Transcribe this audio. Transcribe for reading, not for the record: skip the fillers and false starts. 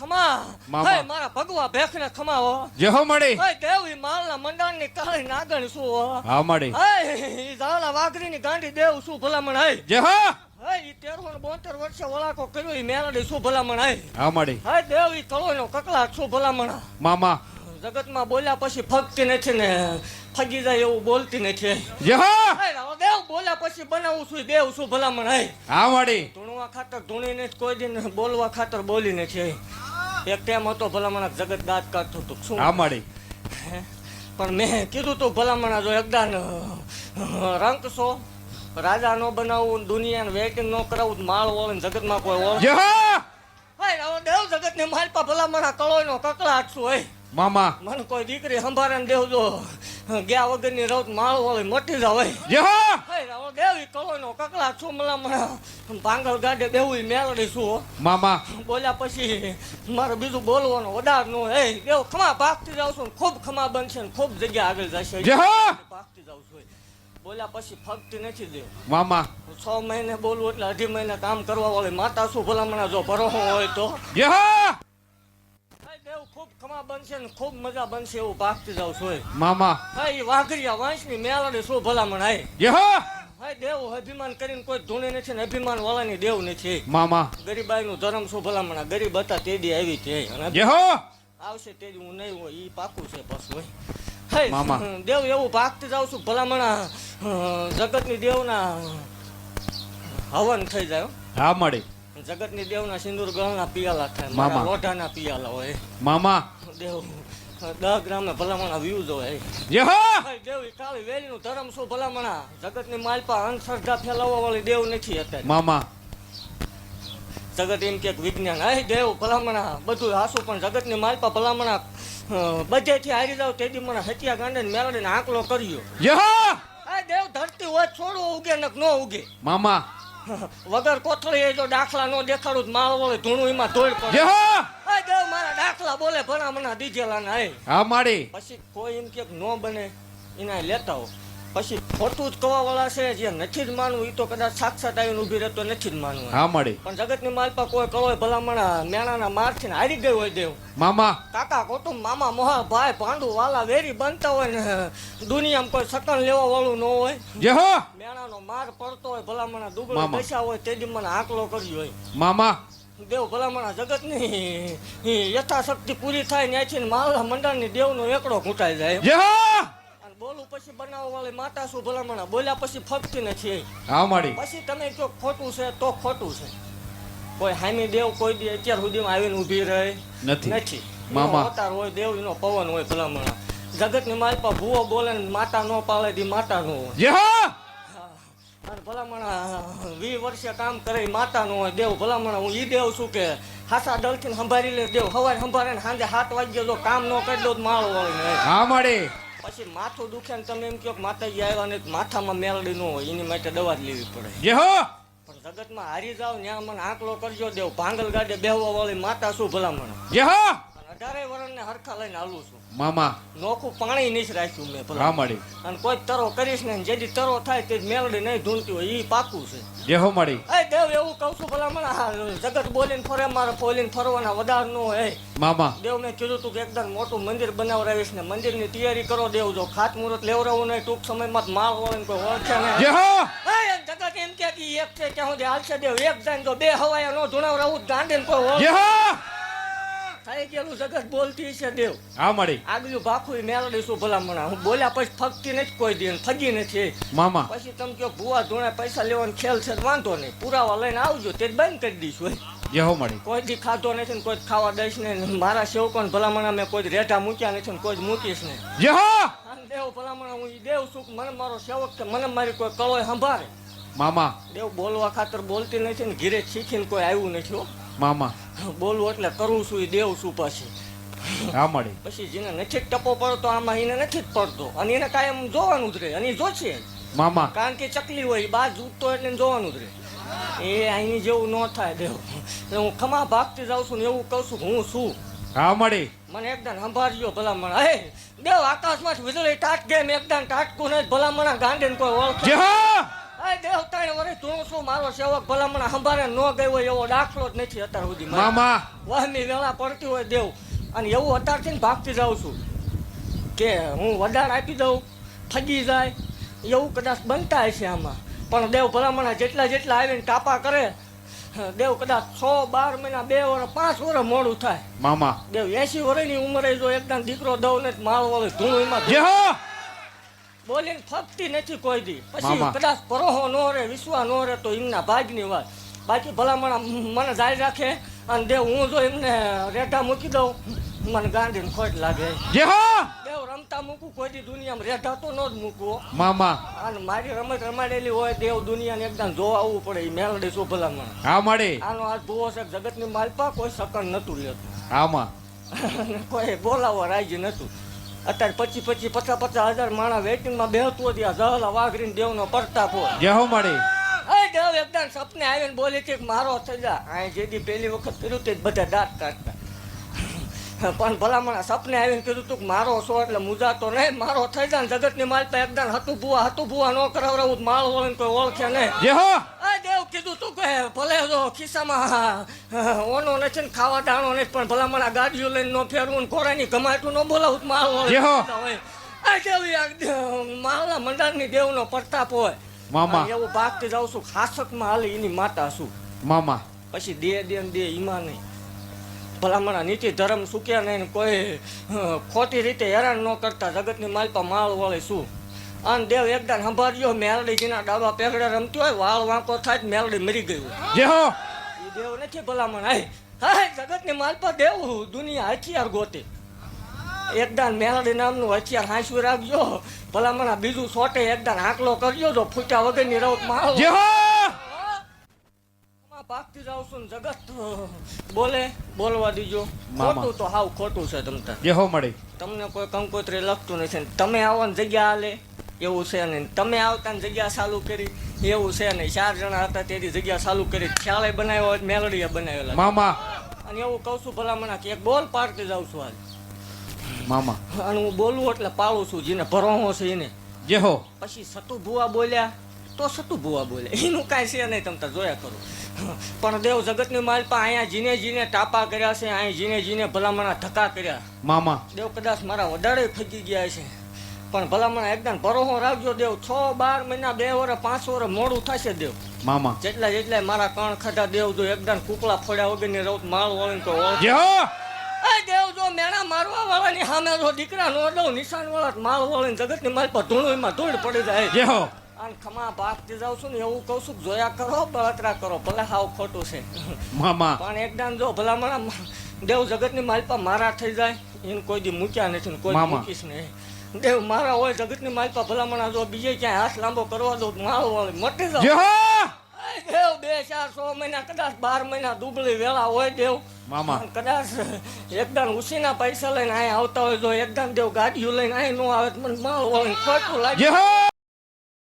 ખમા હે મારા ભગવા ભેખને ખમા હો જે હો મળી હે દેવી માલના મંડાણની કાળી નાગણ શું હો હા મળી હે ઝાલા વાઘરીની ગાંડી દેવ શું ભલામણ હે જે હો હે ઈ 1372 વર્ષે વળાકો કર્યો ઈ મેલડી શું ભલામણ હે હા મળી હે દેવ ઈ કળોનો કકલાટ શું ભલામણ મામા જગતમાં બોલ્યા પછી ફગતી નથી ને ફગી જાય એવું બોલતી નથી જે હો હે દેવ બોલ્યા પછી બનાવું છું દેવ શું ભલામણ હે હા મળી ધૂણવા ખાતર ધૂણીને કોઈ દિન બોલવા ખાતર બોલી નથી એક ટાઈમ હતો ભલામણ જગત ગાત કાઢતું હતું શું હા મળી પણ મેં કીધું તું ભલામણ જો એકદાન રંક છો રાજા નો બનાવું દુનિયાને વેટિંગ નો કરાવું માળ વળે જગતમાં કોઈ વળ જે હો હે દેવ જગત ને માલપા ભલામણ કળોયનો કકળાટ છું હે મામા મને કોઈ દીકરી સંભારે દેવ જો ગયા વગરની રવત માળ વળે મટી જાવ હે જે હો દેવી કળોયનો કકળાટ છું ભલામણ ભાંગલ ગાડે દેવું મેલડી છું મામા બોલ્યા પછી મારે બીજું બોલવાનો વધાર નો હે દેવ ખમા ભાગતી જાવ છું ખૂબ ખમા બનશે ને ખૂબ જગ્યા આગળ જશે જે હો ભાગતી જાવ છું બોલ્યા પછી ફગતી નથી દેવ મામા 6 મહિને બોલવું એટલે 2.5 મહિને કામ કરવા વાળી માતા શું ભલામણ જો ભરોહો હોય તો જે હો દેવ ખૂબ ખમા બનશે ને ખૂબ મજા બનશે એવું ભાગતી જાવ છું મામા એ વાઘરિયા વાંસની મેલડી શું ભલામણ હે જે હો હાય દેવ અભિમાન કરીને કોઈ ધૂણે નથી ને અભિમાન વાળાની દેવ નથી મામા ગરીબાઈ નું ધર્મ શું ભલામણ ગરીબ હતા તેદી આવી છે જે હો આવશે તેદી હું નહીં હોય ઈ પાકું છે બસ હોય હે મામા. દેવ એવું ભાગતી જાવ છું ભલામણા જગતની દેવના હવન થઈ જાય હો. હા મળી જગતની દેવના સિંદૂર ગળના પિયાલા થાય મામા. મારા લોઢાના પિયાલા હોય મામા દેવ 10 ગ્રામે ભલામણા વ્યૂઝ હોય જે હો હે દેવ ઈ કાળી વેલીનું ધર્મ શું ભલામણા જગતની માલપા અંધશ્રદ્ધા ફેલાવવા વાળી દેવ નથી અત્યારે મામા જગત એમ કે વિજ્ઞાન હે દેવ ભલામણા બધું હાસું પણ જગતની માલપા ભલામણા બધેથી હારી જાવ તેદી મને હટિયા ગાંડે મેળવીને આંકલો કર્યો જે હો આ દેવ ધરતી હોય છોડવો ઉગે નક ન ઉગે મામા વગર કોથળી એ જો દાખલા નો દેખાડું તો માળ વળે ધૂણું એમાં ધોઈ પડે જે હો આ દેવ મારા દાખલા બોલે ભલામણા દીજેલા ના હે હા મળી પછી કોઈ એમ કે ન બને એના લેતા હો પછી ખોટું જ કવા વાળા છે જે નથી જ માનવું એ તો કદાચ સાક્ષાત આવીને ઊભી રહેતો નથી જ માનવું હા મળી પણ જગતની માલપા કોઈ કળોય ભલામણા મેણાના મારથી ને હારી ગઈ હોય દેવ મામા કાકા કુટુંબ મામા મોહા ભાઈ પાંડુ વાલા વેરી બનતા હોય ને દુનિયામાં કોઈ સકન લેવા વાળું ન હોય જે હો મેણાનો માર પડતો હોય ભલામણા દુબળો મામા. દશા હોય તેદી મને આંકલો કર્યો હોય મામા દેવ ભલામણા જગતની યથાશક્તિ પૂરી થાય ત્યાંથી ને માલના મંડળની દેવનો એકડો ઘૂંટાઈ જાય જે હો અને બોલું પછી બનાવવા વાળી માતા શું ભલામણા બોલ્યા પછી ફગતી નથી હા મળી પછી તમે કહો ખોટું છે તો ખોટું છે કોઈ હામી દેવ કોઈ દી અત્યાર સુધીમાં આવીને ઊભી રહે નથી મામા. અવતાર હોય દેવ નો પવન હોય ભલામણા જગતની માલપા ભૂવો બોલે ને માતા નો પાળે દી માતા નો હોય જે હો અને ભલામણા 20 વર્ષે કામ કરે ઈ માતા નો હોય દેવ ભલામણા હું ઈ દેવ છું કે હાસા દલથી સંભાળી લે દેવ હવારે સંભાળે ને સાંજે 7 વાગ્યે જો કામ ન કરી દો તો માળો વળે હા મળી પછી માથું દુખે ને તમે એમ કહો કે માતાજી આવ્યા ને માથામાં મેલડી ન હોય એની માટે દવા જ લેવી પડે જે હો પણ જગતમાં હારી જાવ ત્યાં મને આંકલો કરજો દેવ ભાંગલ ગાડે બેહવા વાળી માતા શું ભલામણ જે હો અને 18 વર્ષને હરખા લઈને હાલું છું મામા નોખું પાણી નહીં રાખ્યું મેં હા ભલામણ મળી અને કોઈ તરો કરીશ ને જેથી તરો થાય તે જ મેલડી નહીં ઢૂંઢતી હોય એ પાકું છે જે હો મળી એ દેવ એવું કહું છું ભલામણ આ જગત બોલીને ફરે મારે બોલીને ફરવાના વધાર નો હે મામા દેવ મેં કીધું તું કે એકદમ મોટું મંદિર બનાવરાવીશ ને મંદિરની તૈયારી કરો દેવ જો ખાતમુહૂર્ત લેવડાવવું નહીં ટૂંક સમયમાં જ માળ વળે કોઈ ઓળખે ને જે હો જગત એમ કે એક છે ત્યાં સુધી હાલશે દેવ એક જાય તો 2 હવાયા નો ધુણાવરાવું ગાંડે ને કોઈ જે ઓળખે હો થઈ ગયેલું જગત બોલતી છે દેવ હા મળી આગલું ભાખું મેલડી શું ભલામણા હું બોલ્યા પછી ફગતી નથી કોઈ દી ફગી નથી મામા પછી તમે કહો ભૂવા ધૂણા પૈસા લેવાનો ખેલ છે તો વાંધો નહીં પુરાવા લઈને આવજો તે જ બંધ કરી દઈશું જે હો મળી કોઈ દી ખાધો નથી ને કોઈ દી ખાવા દઈશ ને મારા સેવકોને ભલામણા મેં કોઈ દી રેઢા મૂક્યા નથી ને કોઈ દી મૂકીશ ને જે હો દેવ ભલામણા હું ઈ દેવ છું કે મને મારો સેવક છે મને મારી કોઈ કળોય સંભાળે મામા દેવ બોલવા ખાતર બોલતી નથી ને ઘીરે શીખીને કોઈ આવ્યું નથી હો મામા બોલવું એટલે કરું છું ઈ દેવ છું પછી હા મળી પછી જેને નથી જ ટપો પડતો આમાં એને નથી જ પડતો અને એને કાયમ જોવાનું જ રહે અને ઈ જોશે મામા કારણ કે ચકલી હોય બાર જૂટતો એટલે એને જોવાનું જ રહે એ અહીંની જેવું ન થાય દેવ એટલે હું ખમા ભાગતી જાઉં છું ને એવું કહું છું કે હું છું હા મળી મને એકદમ સંભાળજો ભલામણ હે દેવ આકાશમાં વીજળી ટાટ ગેમ એકદમ ટાટકું ને ભલામણ ગાંડે ને કોઈ ઓળખે જે હો હે આ દેવ ત્રણ વર્ષ તું શું મારો સેવક ભલામણ સંભાળે ન ગયો હોય એવો દાખલો જ નથી અત્યાર સુધી મારે. મામા વહમી વેળા પડતી હોય દેવ અને એવું અત્યારથી ને ભાગતી જાઉં છું કે હું વડાણ આપી દઉં ફગી જાય એવું કદાચ બનતા હશે આમાં. પણ દેવ ભલામણા જેટલા જેટલા આવીને ટાપા કરે દેવ કદાચ 6 12 મહિના 2 વર્ષ 5 વર્ષ મોડું થાય. મામા દેવ 80 વર્ષની ઉંમરે જો એકદમ દીકરો દઉં ને માળ વાળો ધૂણું એમાં જય હો બોલીને ફગતી નથી કોઈ દી. પછી મામા. કદાચ પરોહો ન રહે વિશ્વા ન રહે તો એમના ભાગની વાત. બાકી ભલામણા મને જાય રાખે અને દેવ હું જો એમને રેઢા મૂકી દઉં મને ગાંધીને ખોટ લાગે. જય હો દેવ રમતા મૂકું કોઈ દી દુનિયામાં રેઢા તો ન જ મૂકવો. મામા અને મારી રમત રમાડેલી હોય દેવ દુનિયાને એકદમ જોવા આવવું પડે એ મેલડી શું ભલામણ. હા મળી આનો હાથ ભૂવો છે જગતની માલપા કોઈ સકન નતું લેતું આમાં કોઈ બોલાવવા રાજી નતું. અત્યારે 25 50 હજાર માણસ વેઇટિંગમાં બેહતું હતી. આ જહલા વાઘરીને દેવનો પ્રતાપ હોય. જય હો મળી એ દેવ એકદમ સપને આવીને બોલી કે મારો થઈ જા. આ જેથી પહેલી વખત કર્યું તે બધા દાંત કાઢતા પણ ભલામણ સપને આવીને કીધું તું કે મારો છો એટલે મુજાતો નહીં મારો થઈ જાય ને જગતની માલપા એકદમ હતું ભૂવા ન કરાવરાવું માળ વળીને કોઈ ઓળખે નહીં. જય હો આ દેવ કીધું તું કે ભલે જો ખિસ્સામાં ઓનો નથી ને ખાવા દાણો નથી પણ ભલામણ આ ગાડીઓ લઈને ન ફેરવું ને કોરાની કમાયતું ન બોલાવું માળ જય હો. હોય. આ દેવ માળા મંડારની દેવનો પ્રતાપ હોય. મામા અને એવું ભાગતી જાઉં છું ખાસકમાં હાલી એની માતા છું. મામા પછી દે ને દે ઈમાં નહીં. ભલામણા નીતિ ધર્મ સુક્યા નહીં ને કોઈ ખોટી રીતે હેરાન ન કરતા જગતની માલપા માળ વળે શું. અને દેવ એકદમ સંભાળ્યો મેલડી જેના ડાબા પેગડે રમતી હોય વાળ વાંકો થાય તો મેલડી મરી ગઈ હોય. જય હો એ દેવ નથી ભલામણ. હાય જગતની માલપા દેવ દુનિયા હથિયાર ગોતે. એકદાન મેલડી નામનું હથિયાર હાંસવી રાખજો ભલામણા બીજું સોટે એકદાન હાકલો કરજો જો ફૂટ્યા વગરની રવત માળો જય હો ભાગતી જાઉં છું ને જગત બોલે બોલવા દીજો. મામા. ખોટું તો હાવ ખોટું છે તમતા. જય હો મળી તમને કોઈ કંકોત્રી લખતું નથી ને તમે આવો ને જગ્યા હાલે એવું છે નહીં. તમે આવતા ને જગ્યા ચાલુ કરી એવું છે નહીં. 4 જણા હતા તેથી જગ્યા ચાલુ કરી ખ્યાલે બનાવ્યો હોય મેલડીએ બનાવેલા. મામા અને એવું કહું છું ભલામણા કે એક બોલ પાડતી જાઉં છું હાલ. મામા અને હું બોલું એટલે પાડું છું જેને ભરોહો છે એને. જય હો પછી સતુ ભુવા બોલ્યા તો સતુ ભુવા બોલે એનું કાંઈ છે નહીં તમતા જોયા કરો. પણ દેવ જગતની માલપા અહીંયા જીને જીને ટાપા કર્યા છે અહીં જીને જીને ભલામણા ધક્કા કર્યા. મામા દેવ કદાચ મારા વધારે ફગી ગયા છે પણ ભલામણા એકદમ ભરોહો રાખજો દેવ. 6 12 મહિના 2 વર્ષ 5 વર્ષ મોડું થશે દેવ. મામા જેટલા મારા કણ ખાધા દેવ જો એકદમ કુકડા ફોડ્યા વગરની રવત માળ વળીને તો જય હો એ દેવ જો મેણા મારવા વાળાની સામે જો દીકરા નો દઉં નિશાન વાળા માળ વળીને જગતની માલપા ધૂળમાં ધૂળ પડી જાય. જય હો અને ખમા ભાગતી જાઉં છું ને એવું કહું છું કે જોયા કરો બળતરા કરો ભલે હાવ ખોટું છે મામા પણ એકદમ જો ભલામણા દેવ જગતની માલપા મારા થઈ જાય એને કોઈ દી મૂક્યા નથી ને કોઈ દી મામા. મૂકીશ નહીં. દેવ મારા હોય જગતની માલપા ભલામણા જો બીજે ક્યાંય હાથ લાંબો કરવા દો માળ વાળી મટી જય જાવ. હો દેવ 2 4 6 મહિના કદાચ 12 મહિના દુબળી વેળા હોય દેવ મામા અને કદાચ એકદમ ઉસીના પૈસા લઈને અહીંયા આવતા હોય જો એકદમ દેવ ગાડીઓ લઈને અહીં ન આવે તો મને માળ વાળીને ખોટું લાગે. જય હો